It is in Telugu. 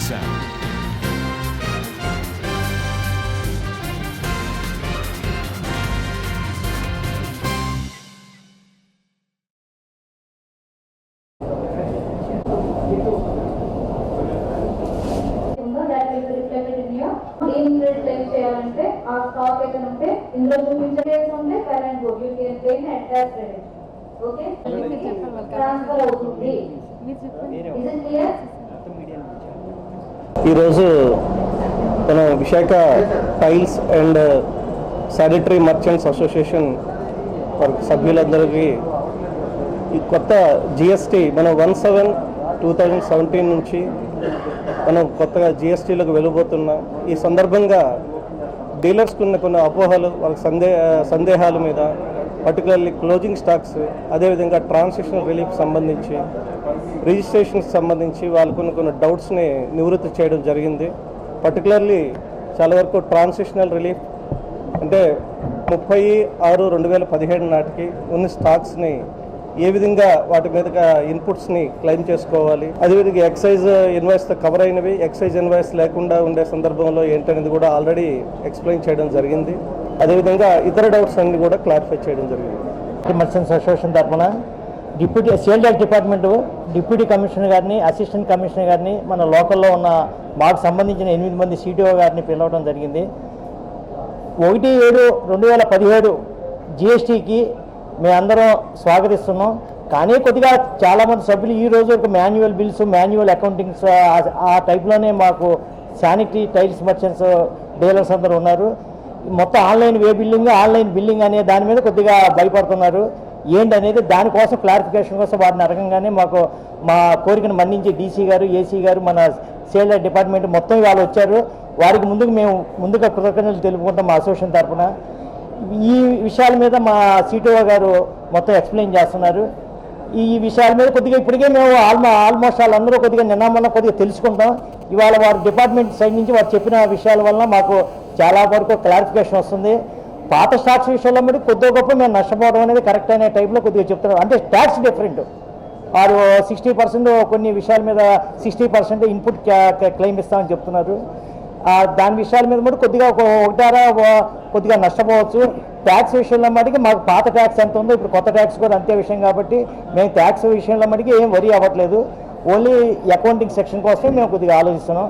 sound. చేయాలంటే ఆ స్టాక్ అయితే ఉంటే ఇందులో చూపించేసి ఉంటే current board you can claim attach credit okay transfer అవుతుంది. Is it clear? ఈరోజు మన Visakha tiles and sanitary merchants association సభ్యులందరికీ ఈ కొత్త జిఎస్టీ మనం 1/7/2017 నుంచి మనం కొత్తగా జిఎస్టీలకు వెళ్ళబోతున్నాం. ఈ సందర్భంగా డీలర్స్కి ఉన్న కొన్ని అపోహలు, వాళ్ళకి సందేహాల మీద, పర్టికులర్లీ క్లోజింగ్ స్టాక్స్, అదేవిధంగా ట్రాన్సాక్షన్ రిలీఫ్ సంబంధించి, రిజిస్ట్రేషన్కి సంబంధించి వాళ్ళకున్న కొన్ని డౌట్స్ని నివృత్తి చేయడం జరిగింది. పర్టికులర్లీ చాలా వరకు ట్రాన్సాక్షనల్ రిలీఫ్ అంటే 30/6/2017 నాటికి ఉన్న స్టాక్స్ని ఏ విధంగా వాటి మీద ఇన్పుట్స్ని క్లెయిమ్ చేసుకోవాలి, అదేవిధంగా ఎక్సైజ్ ఇన్వాయిస్తో కవర్ అయినవి, ఎక్సైజ్ ఇన్వాయిస్ లేకుండా ఉండే సందర్భంలో ఏంటనేది కూడా ఆల్రెడీ ఎక్స్ప్లెయిన్ చేయడం జరిగింది. అదేవిధంగా ఇతర డౌట్స్ అన్ని కూడా క్లారిఫై చేయడం జరిగింది. మర్చెంట్స్ అసోసియేషన్ తరఫున deputy sale tax department deputy commissioner గారిని, అసిస్టెంట్ కమిషనర్ గారిని, మన లోకల్లో ఉన్న మాకు సంబంధించిన 8 మంది సిటిఓ గారిని పిలవడం జరిగింది. 1/7/2017 జిఎస్టీకి మేమందరం స్వాగతిస్తున్నాం. కానీ కొద్దిగా చాలామంది సభ్యులు ఈ రోజు వరకు మాన్యువల్ బిల్స్, మాన్యువల్ అకౌంటింగ్స్ ఆ టైప్లోనే మాకు శానిటరీ టైల్స్ మర్చెంట్స్ డీలర్స్ అందరూ ఉన్నారు. మొత్తం ఆన్లైన్ ఆన్లైన్ బిల్లింగ్ అనే దాని మీద కొద్దిగా భయపడుతున్నారు. ఏంటనేది దానికోసం క్లారిఫికేషన్ కోసం వారిని అడగంగానే మాకు మా కోరికను మన్నించి డీసీ గారు, ఏసీ గారు, మన సేల్ డిపార్ట్మెంట్ మొత్తం వాళ్ళు వచ్చారు. వారికి మేము ముందుగా కృతజ్ఞతలు తెలుపుకుంటాం మా అసోసియేషన్ తరఫున. ఈ విషయాల మీద మా సిటిఓ గారు మొత్తం ఎక్స్ప్లెయిన్ చేస్తున్నారు. ఈ విషయాల మీద కొద్దిగా ఇప్పటికే మేము ఆల్మోస్ట్ వాళ్ళందరూ కొద్దిగా నిన్న కొద్దిగా తెలుసుకుంటాం. ఇవాళ వారి డిపార్ట్మెంట్ సైడ్ నుంచి వారు చెప్పిన విషయాల వల్ల మాకు చాలా వరకు క్లారిఫికేషన్ వస్తుంది. పాత స్టాక్స్ విషయంలో మరి కొద్దిగా గొప్ప మేము నష్టపోవడం అనేది కరెక్ట్ అనే టైప్లో కొద్దిగా చెప్తున్నారు. అంటే ట్యాక్స్ డిఫరెంట్, వారు 60% కొన్ని విషయాల మీద 60% ఇన్పుట్ క్లెయిమ్ ఇస్తామని చెప్తున్నారు. దాని విషయాల మీద కూడా కొద్దిగా ఒకటారా కొద్దిగా నష్టపోవచ్చు. ట్యాక్స్ విషయంలో మటుకి మాకు పాత ట్యాక్స్ ఎంత ఉందో ఇప్పుడు కొత్త ట్యాక్స్ కూడా అంతే విషయం కాబట్టి మేము ట్యాక్స్ విషయంలో మటుకి ఏం వరీ అవ్వట్లేదు. ఓన్లీ అకౌంటింగ్ సెక్షన్ కోసం మేము కొద్దిగా ఆలోచిస్తున్నాం.